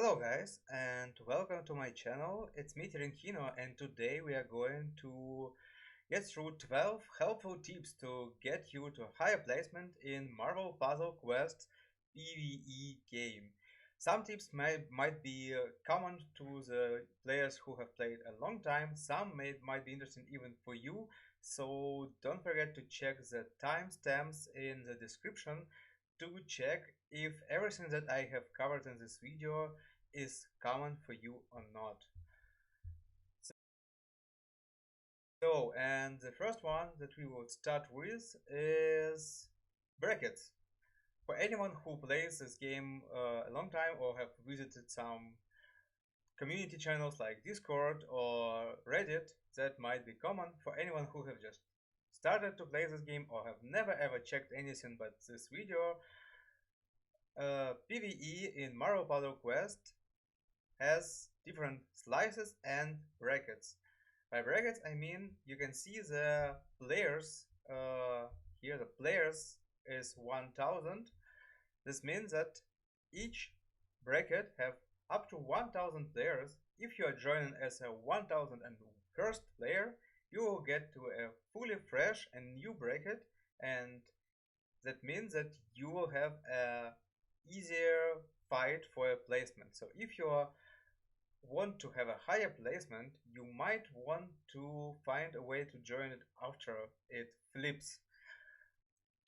Hello guys and welcome to my channel. It's me Tirenkino and today we are going to get through 12 helpful tips to get you to higher placement in Marvel Puzzle Quest PvE game. Some tips might be common to the players who have played a long time, some might be interesting even for you, so don't forget to check the timestamps in the description to check if everything that I have covered in this video is common for you or not. And the first one that we will start with is brackets. For anyone who plays this game a long time or have visited some community channels like Discord or Reddit, that might be common. For anyone who have just started to play this game or have never ever checked anything but this video, PvE in Marvel Puzzle Quest has different slices and brackets. By brackets, I mean you can see the players. Here, the players is 1000. This means that each bracket have up to 1000 players. If you are joining as a 1001st player, you will get to a fully fresh and new bracket, and that means that you will have a easier fight for a placement. So if you want to have a higher placement, you might want to find a way to join it after it flips.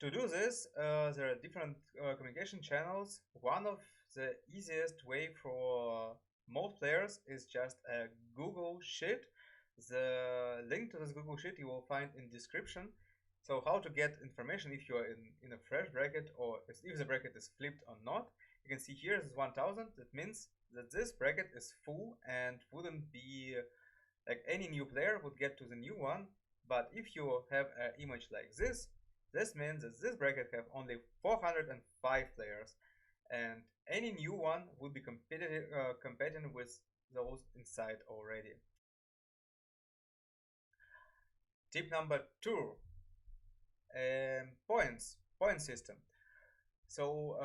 To do this, there are different communication channels. One of the easiest way for most players is just a Google Sheet. The link to this Google Sheet you will find in description. So how to get information if you are in a fresh bracket or if the bracket is flipped or not. You can see here is 1000. That means that this bracket is full and wouldn't be like any new player would get to the new one. But if you have an image like this means that this bracket have only 405 players, and any new one would be competing with those inside already. Tip number 2, point system. So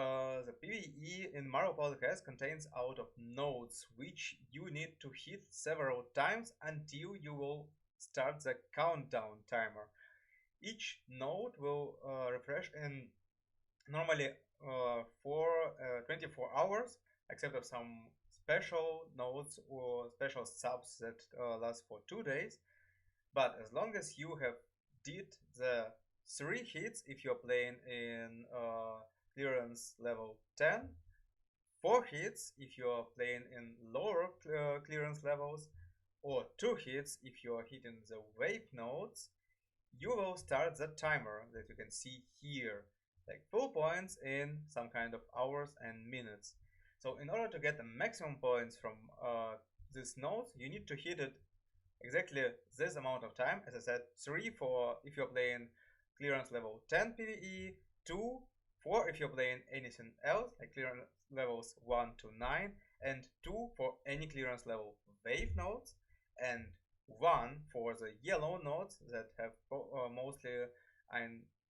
the PvE in Marvel Puzzle Quest contains out of nodes which you need to hit several times until you will start the countdown timer. Each node will refresh in normally for 24 hours, except of some special nodes or special subs that last for 2 days. But as long as you have did the 3 hits, if you're playing in clearance level 10, 4 hits if you are playing in lower clearance levels, or 2 hits if you are hitting the wave nodes, you will start the timer that you can see here, like full points in some kind of hours and minutes. So in order to get the maximum points from this node, you need to hit it exactly this amount of time. As I said, 3 for if you're playing clearance level 10 PvE, 2 for if you're playing anything else, like clearance levels 1 to 9, and 2 for any clearance level wave nodes, and 1 for the yellow nodes that have mostly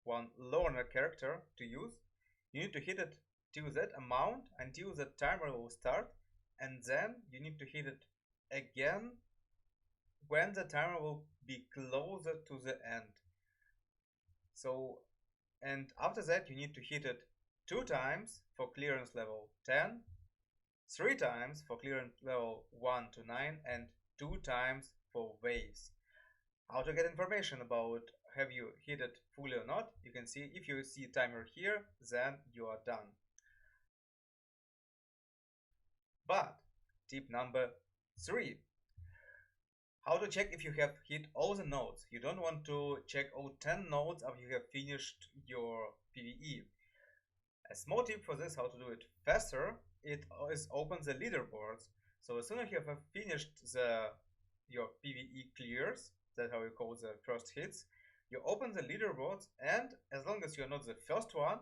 one learner character to use. You need to hit it to that amount until the timer will start, and then you need to hit it again when the timer will be closer to the end. So, and after that you need to hit it 2 times for clearance level 10, 3 times for clearance level 1 to 9, and 2 times for waves. How to get information about have you hit it fully or not? You can see if you see timer here, then you are done. But tip number 3, how to check if you have hit all the nodes. You don't want to check all 10 nodes after you have finished your PvE. A small tip for this, how to do it faster, it is open the leaderboards. So as soon as you have finished your PvE clears, that's how you call the first hits, you open the leaderboards, and as long as you're not the first one,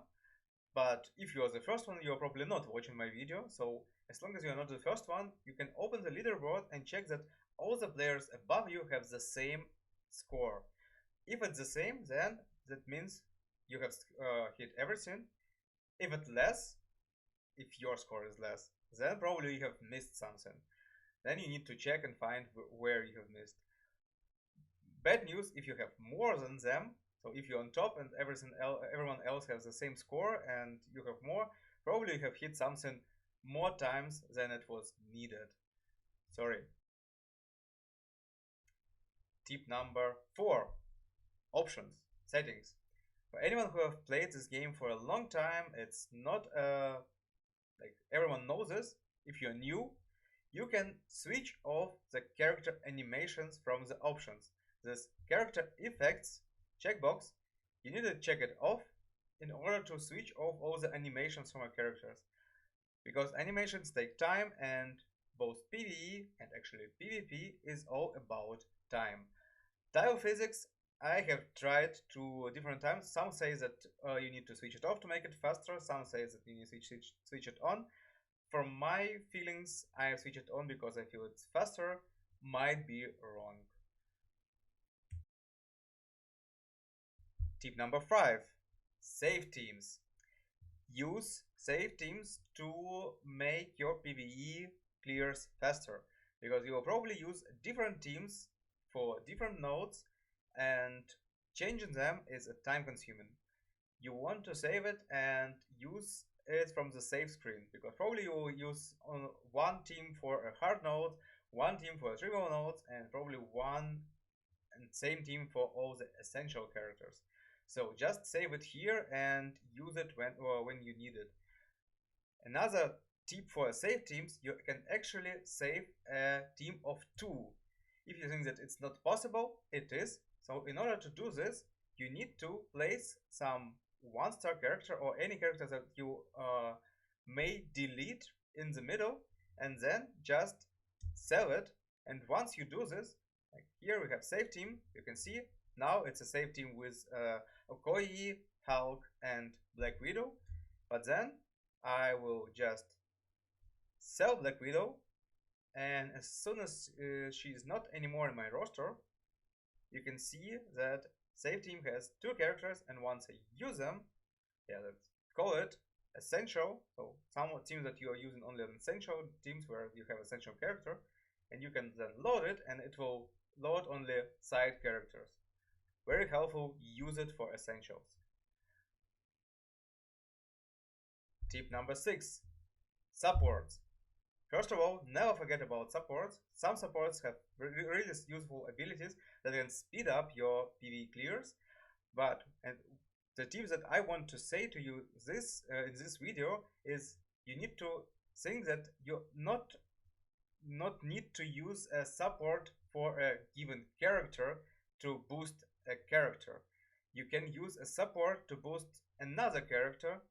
but if you are the first one, you're probably not watching my video, so as long as you're not the first one, you can open the leaderboard and check that all the players above you have the same score. If it's the same, then that means you have hit everything. If it's less, if your score is less, then probably you have missed something. Then you need to check and find where you have missed. Bad news, if you have more than them, so if you're on top and everyone else has the same score and you have more, probably you have hit something more times than it was needed. Sorry. Tip number 4. Options, settings. For anyone who have played this game for a long time, it's not like everyone knows this. If you're new, you can switch off the character animations from the options. This character effects checkbox, you need to check it off in order to switch off all the animations from your characters. Because animations take time, and both PvE and actually PvP is all about time. Tile physics I have tried 2 different times. Some say that you need to switch it off to make it faster. Some say that you need to switch it on. From my feelings, I switch it on because I feel it's faster. Might be wrong. Tip number 5. Save teams. Use save teams to make your PvE clears faster. Because you will probably use different teams for different nodes, and changing them is time consuming. You want to save it and use it from the save screen, because probably you will use one team for a hard node, one team for a trivial node, and probably one and same team for all the essential characters. So just save it here and use it when you need it. Another tip for save teams, you can actually save a team of 2. If you think that it's not possible, it is. So in order to do this, you need to place some 1-star character or any character that you may delete in the middle, and then just sell it. And once you do this, like here we have save team, you can see now it's a save team with Okoye, Hulk, and Black Widow. But then I will just sell Black Widow, and as soon as she is not anymore in my roster, you can see that save team has 2 characters, and once I use them, let's call it essential. So some teams that you are using only on essential teams where you have essential character, and you can then load it, and it will load only side characters. Very helpful, use it for essentials. Tip number 6. Supports. First of all, never forget about supports. Some supports have really useful abilities that can speed up your PvE clears. But the tips that I want to say to you in this video is you need to think that you not need to use a support for a given character to boost a character. You can use a support to boost another character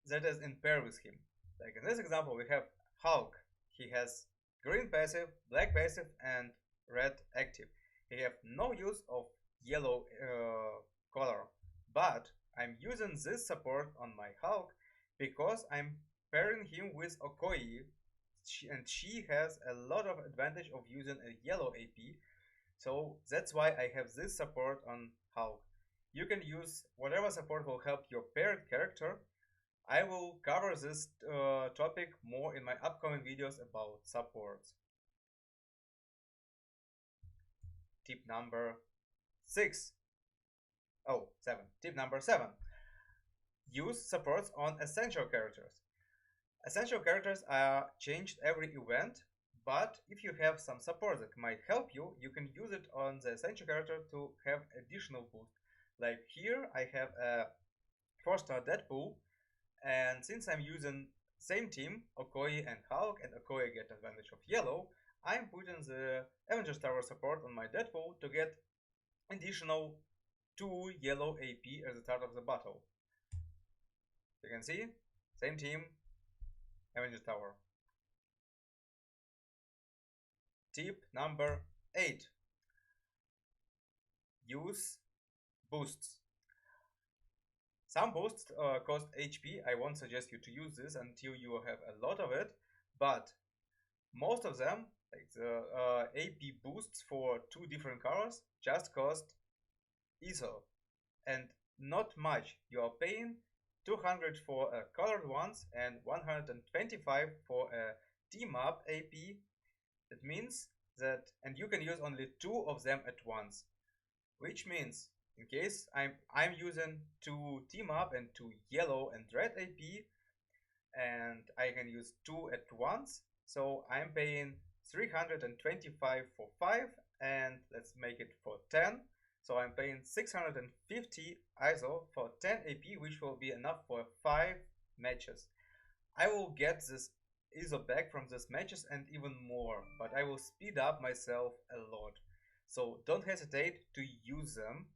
that is in pair with him. Like in this example, we have Hulk. He has green passive, black passive, and red active. He have no use of yellow color, but I'm using this support on my Hulk because I'm pairing him with Okoye, and she has a lot of advantage of using a yellow AP. So that's why I have this support on Hulk. You can use whatever support will help your paired character. I will cover this topic more in my upcoming videos about supports. Tip number 6. Oh, 7. Tip number 7. Use supports on essential characters. Essential characters are changed every event, but if you have some support that might help you, you can use it on the essential character to have additional boost. Like here, I have a 4-star Deadpool, and since I'm using same team, Okoye and Hulk, and Okoye get advantage of yellow, I'm putting the Avengers Tower support on my Deadpool to get additional 2 yellow AP at the start of the battle. You can see, same team, Avengers Tower. Tip number 8. Use boosts. Some boosts cost HP. I won't suggest you to use this until you have a lot of it, but most of them, like the AP boosts for 2 different colors, just cost Ether, and not much. You are paying 200 for colored ones and 125 for a team up AP. That means that, and you can use only 2 of them at once, which means in case I'm using 2 team up and 2 yellow and red AP, and I can use 2 at once, so I'm paying 325 for 5, and let's make it for 10. So I'm paying 650 ISO for 10 AP, which will be enough for 5 matches. I will get this ISO back from these matches and even more, but I will speed up myself a lot. So don't hesitate to use them.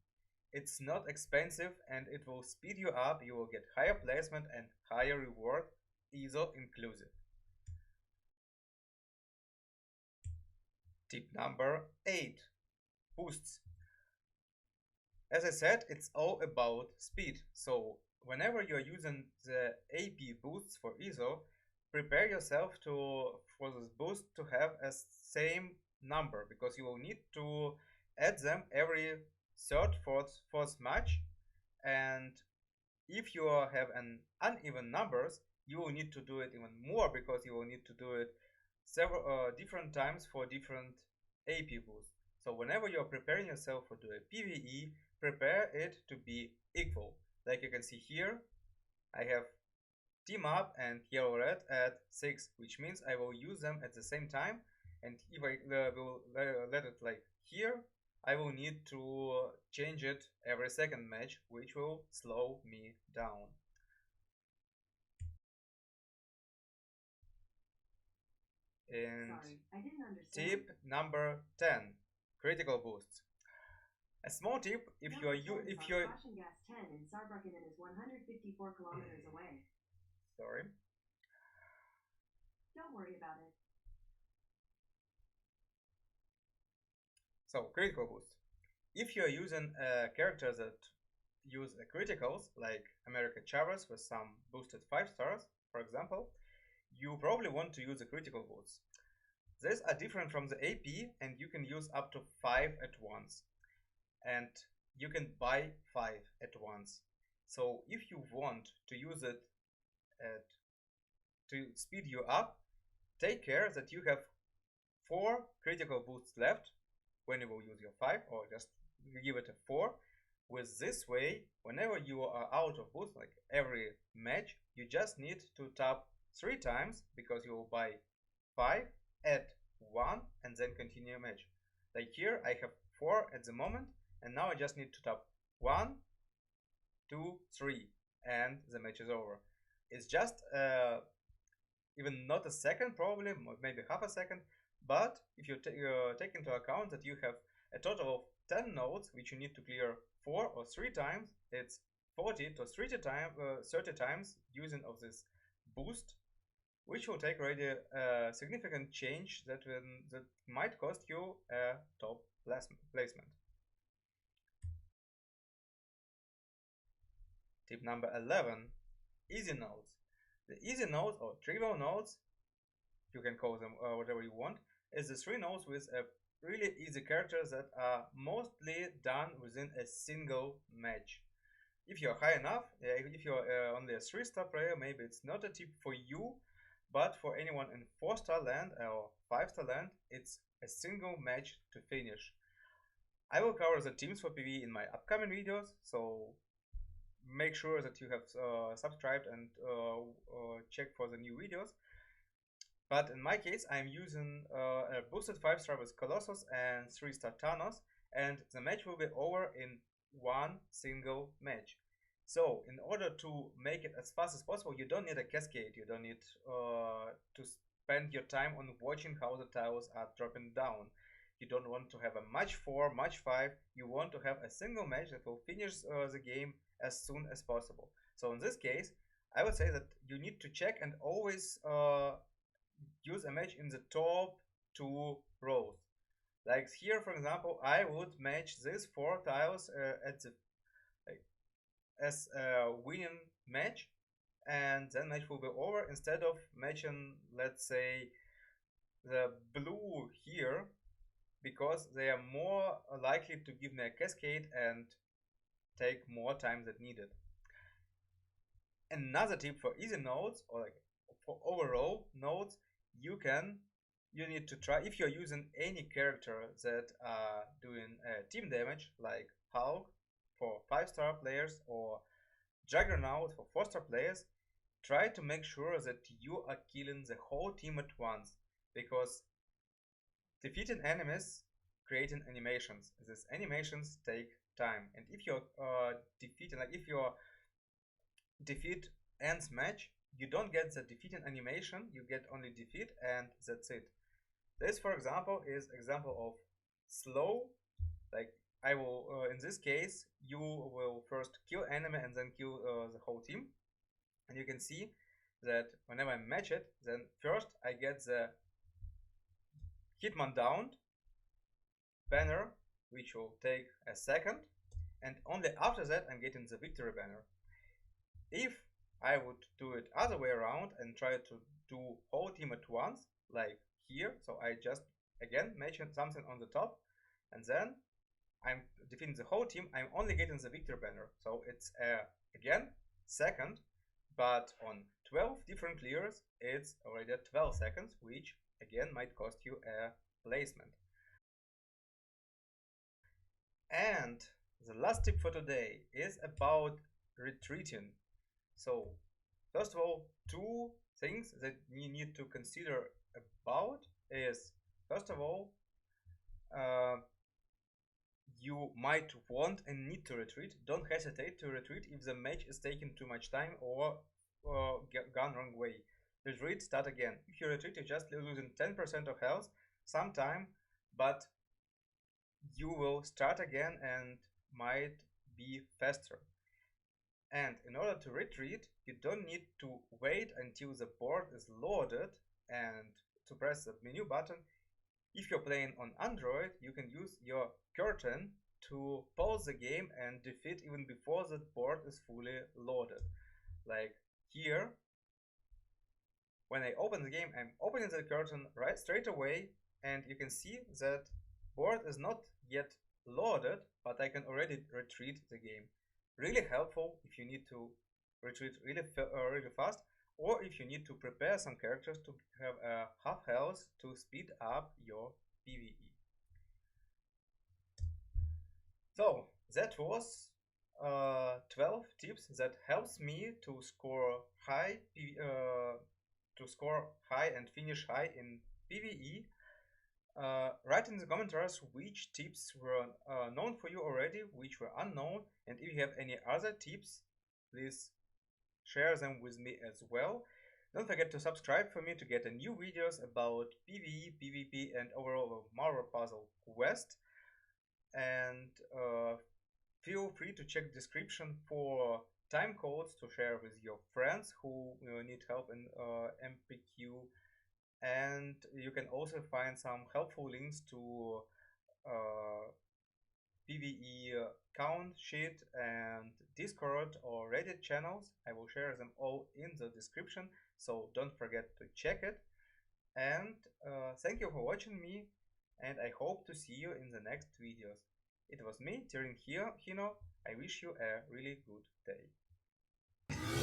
It's not expensive and it will speed you up. You will get higher placement and higher reward, ISO inclusive. Tip number 8, boosts. As I said, it's all about speed. So whenever you're using the AP boosts for ISO, prepare yourself for this boost to have a same number, because you will need to add them every third, fourth match. And if you have an uneven numbers, you will need to do it even more, because you will need to do it several different times for different AP boosts. So whenever you're preparing yourself for doing PvE, prepare it to be equal. Like you can see here, I have team up and yellow red at 6, which means I will use them at the same time. And if I will let it like here, I will need to change it every second match, which will slow me down. And sorry, I didn't understand. Tip number 10, critical boosts. A small tip: if you're Russian gas 10 and Saarbrücken is 154 kilometers away. Sorry. Don't worry about it. So critical boost. If you're using characters that use criticals, like America Chavez with some boosted 5 stars, for example, you probably want to use a critical boost. These are different from the AP, and you can use up to 5 at once. And you can buy 5 at once. So if you want to use it to speed you up, take care that you have 4 critical boosts left when you will use your 5, or just give it a 4. With this way, whenever you are out of boost, like every match, you just need to tap 3 times, because you will buy 5 at 1 and then continue a match. Like here, I have 4 at the moment, and now I just need to tap 1, 2, 3, and the match is over. It's just even not a second, probably, maybe half a second, but if you take into account that you have a total of 10 nodes which you need to clear 4 or 3 times, it's 40 to 30 times using of this boost, which will take already a significant change that might cost you a top placement. Tip number 11, easy nodes. The easy nodes, or trivial nodes, you can call them whatever you want, is the 3 nodes with a really easy characters that are mostly done within a single match. If you're high enough, if you're only a 3-star player, maybe it's not a tip for you, but for anyone in 4-star land or 5-star land, it's a single match to finish. I will cover the teams for PvE in my upcoming videos, so make sure that you have subscribed and check for the new videos. But in my case, I'm using a boosted 5-star with Colossus and 3-star Thanos, and the match will be over in one single match. So in order to make it as fast as possible, you don't need a cascade, you don't need to spend your time on watching how the tiles are dropping down. You don't want to have a match 4, match 5, you want to have a single match that will finish the game as soon as possible. So in this case, I would say that you need to check and always use a match in the top 2 rows. Like here, for example, I would match these 4 tiles as a winning match, and then match will be over, instead of matching, let's say, the blue here, because they are more likely to give me a cascade and take more time than needed. Another tip for easy nodes, or like for overall nodes, you need to try, if you're using any character that are doing team damage, like Hulk for 5-star players or Juggernaut for 4-star players, try to make sure that you are killing the whole team at once, because defeating enemies creating animations. These animations take time, and if you're defeating, like if your defeat ends match, you don't get the defeating animation, you get only defeat, and that's it. This, for example, is example of slow. Like I will, in this case, you will first kill enemy and then kill the whole team, and you can see that whenever I match it, then first I get the Hitman down banner, which will take a second, and only after that I'm getting the victory banner. If I would do it other way around and try to do whole team at once, like here, so I just again mention something on the top, and then I'm defeating the whole team, I'm only getting the victory banner. So it's again second, but on 12 different clears, it's already 12 seconds, which again might cost you a placement. And the last tip for today is about retreating. So first of all, two things that you need to consider about is, first of all, you might want and need to retreat. Don't hesitate to retreat if the match is taking too much time or gone wrong way. Retreat, start again. If you retreat, you're just losing 10% of health sometime, but you will start again and might be faster. And in order to retreat, you don't need to wait until the board is loaded and to press the menu button. If you're playing on Android, you can use your curtain to pause the game and defeat even before the board is fully loaded. Like here, when I open the game, I'm opening the curtain right straight away, and you can see that board is not yet loaded, but I can already retreat the game. Really helpful if you need to retreat really fast, or if you need to prepare some characters to have a half health to speed up your PvE. So that was 12 tips that helps me to score high, and finish high in PvE. Write in the commentaries which tips were known for you already, which were unknown, and if you have any other tips, please share them with me as well. Don't forget to subscribe for me to get new videos about PvE, PvP, and overall Marvel Puzzle Quest. And feel free to check description for time codes to share with your friends who need help in MPQ. And you can also find some helpful links to PvE count sheet and Discord or Reddit channels. I will share them all in the description, so don't forget to check it. And thank you for watching me, and I hope to see you in the next videos. It was me, Tyrion Hino. I wish you a really good day.